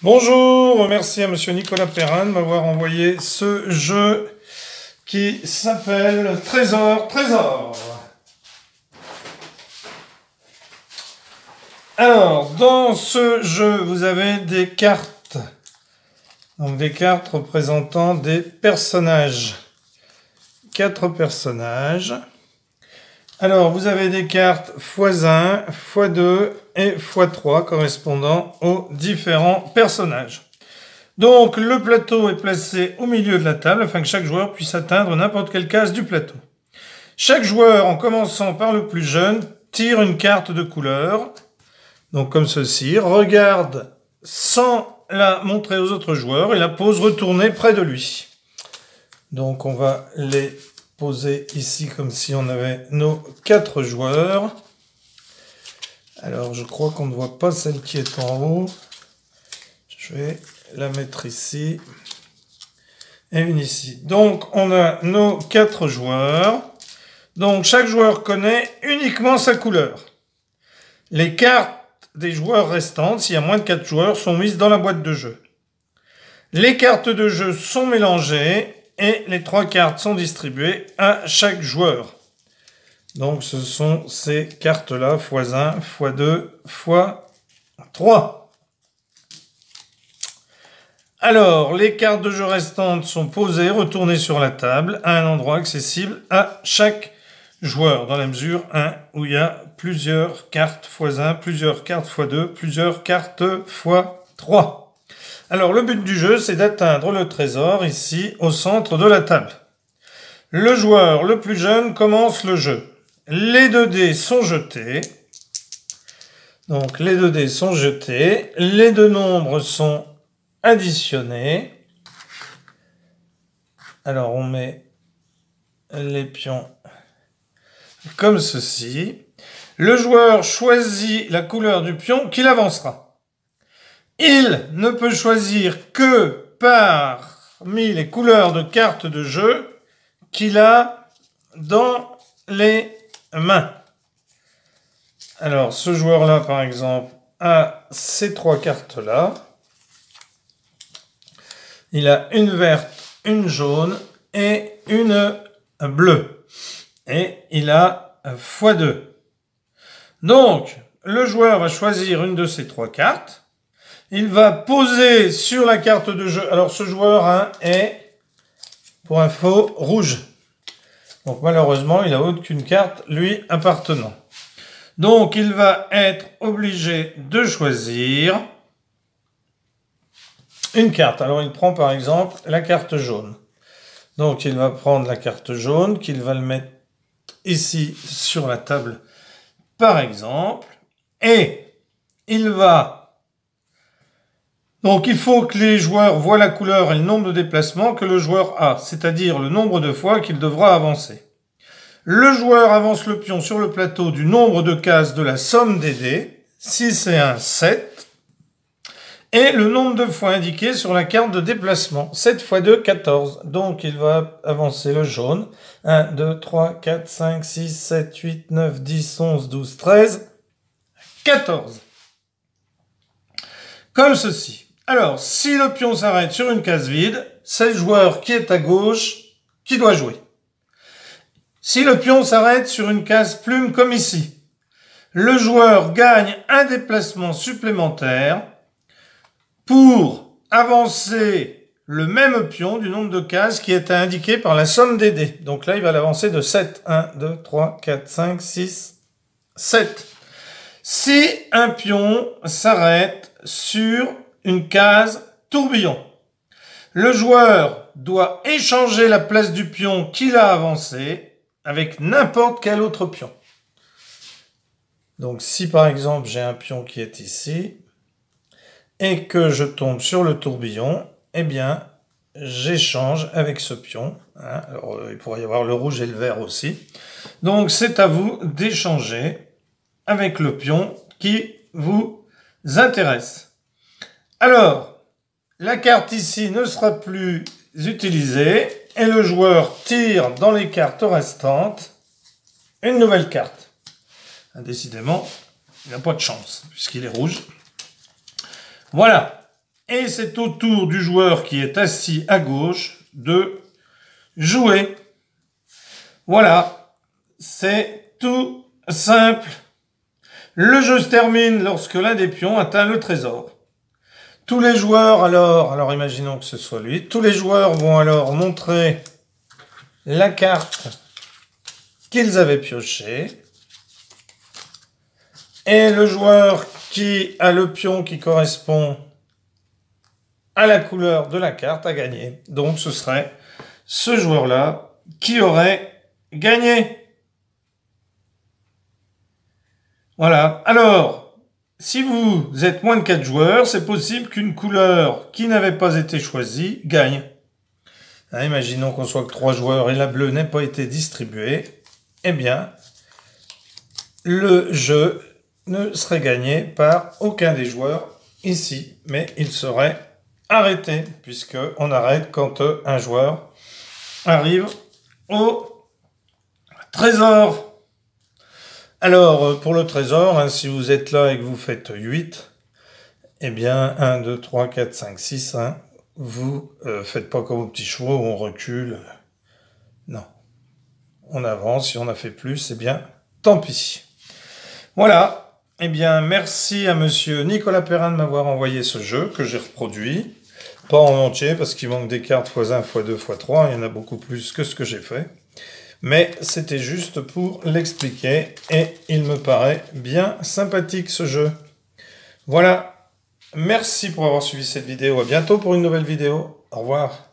Bonjour, merci à monsieur Nicolas Perrin de m'avoir envoyé ce jeu qui s'appelle Trésor. Alors, dans ce jeu, vous avez des cartes. Donc des cartes représentant des personnages. 4 personnages. Alors, vous avez des cartes x1, x2 et x3 correspondant aux différents personnages. Donc, le plateau est placé au milieu de la table afin que chaque joueur puisse atteindre n'importe quelle case du plateau. Chaque joueur, en commençant par le plus jeune, tire une carte de couleur, donc comme ceci, regarde sans la montrer aux autres joueurs et la pose retournée près de lui. Donc, on va les poser ici comme si on avait nos 4 joueurs. Alors, je crois qu'on ne voit pas celle qui est en haut. Je vais la mettre ici. Et une ici. Donc, on a nos 4 joueurs. Donc, chaque joueur connaît uniquement sa couleur. Les cartes des joueurs restantes, s'il y a moins de 4 joueurs, sont mises dans la boîte de jeu. Les cartes de jeu sont mélangées et les 3 cartes sont distribuées à chaque joueur. Donc, ce sont ces cartes-là, x1, x2, x3. Alors, les cartes de jeu restantes sont posées, retournées sur la table, à un endroit accessible à chaque joueur, dans la mesure 1 où il y a plusieurs cartes x1, plusieurs cartes x2, plusieurs cartes x3. Alors, le but du jeu, c'est d'atteindre le trésor, ici, au centre de la table. Le joueur le plus jeune commence le jeu. Les 2 dés sont jetés. Donc, les 2 dés sont jetés. Les 2 nombres sont additionnés. Alors, on met les pions comme ceci. Le joueur choisit la couleur du pion qu'il avancera. Il ne peut choisir que parmi les couleurs de cartes de jeu qu'il a dans les mains. Alors, ce joueur-là, par exemple, a ces 3 cartes-là. Il a une verte, une jaune et une bleue. Et il a x2. Donc, le joueur va choisir une de ces 3 cartes. Il va poser sur la carte de jeu. Alors, ce joueur est, pour info, rouge. Donc, malheureusement, il n'a aucune carte lui appartenant. Donc, il va être obligé de choisir une carte. Alors, il prend par exemple la carte jaune. Donc, il va prendre la carte jaune, qu'il va le mettre ici sur la table, par exemple. Et il va... Donc, il faut que les joueurs voient la couleur et le nombre de déplacements que le joueur a, c'est-à-dire le nombre de fois qu'il devra avancer. Le joueur avance le pion sur le plateau du nombre de cases de la somme des dés, 6 et 1, 7, et le nombre de fois indiqué sur la carte de déplacement, 7 x 2, 14. Donc, il va avancer le jaune, 1, 2, 3, 4, 5, 6, 7, 8, 9, 10, 11, 12, 13, 14. Comme ceci. Alors, si le pion s'arrête sur une case vide, c'est le joueur qui est à gauche qui doit jouer. Si le pion s'arrête sur une case plume comme ici, le joueur gagne un déplacement supplémentaire pour avancer le même pion du nombre de cases qui est indiqué par la somme des dés. Donc là, il va l'avancer de 7. 1, 2, 3, 4, 5, 6, 7. Si un pion s'arrête sur une case tourbillon, le joueur doit échanger la place du pion qu'il a avancé avec n'importe quel autre pion. Donc si par exemple j'ai un pion qui est ici et que je tombe sur le tourbillon, eh bien j'échange avec ce pion. Alors il pourrait y avoir le rouge et le vert aussi. Donc c'est à vous d'échanger avec le pion qui vous intéresse. Alors, la carte ici ne sera plus utilisée et le joueur tire dans les cartes restantes une nouvelle carte. Décidément, il n'a pas de chance puisqu'il est rouge. Voilà. Et c'est au tour du joueur qui est assis à gauche de jouer. Voilà, c'est tout simple. Le jeu se termine lorsque l'un des pions atteint le trésor. Tous les joueurs alors imaginons que ce soit lui, tous les joueurs vont alors montrer la carte qu'ils avaient piochée. Et le joueur qui a le pion qui correspond à la couleur de la carte a gagné. Donc ce serait ce joueur-là qui aurait gagné. Voilà. Alors, si vous êtes moins de 4 joueurs, c'est possible qu'une couleur qui n'avait pas été choisie gagne. Imaginons qu'on soit que 3 joueurs et la bleue n'ait pas été distribuée. Eh bien, le jeu ne serait gagné par aucun des joueurs ici, mais il serait arrêté, puisqu'on arrête quand un joueur arrive au trésor. Alors, pour le trésor, si vous êtes là et que vous faites 8, eh bien, 1, 2, 3, 4, 5, 6, vous faites pas comme aux petits chevaux, on recule. Non. On avance, si on a fait plus, eh bien, tant pis. Voilà. Eh bien, merci à monsieur Nicolas Perrin de m'avoir envoyé ce jeu que j'ai reproduit. Pas en entier, parce qu'il manque des cartes x1, x2, x3. Il y en a beaucoup plus que ce que j'ai fait. Mais c'était juste pour l'expliquer. Et il me paraît bien sympathique, ce jeu. Voilà. Merci pour avoir suivi cette vidéo. À bientôt pour une nouvelle vidéo. Au revoir.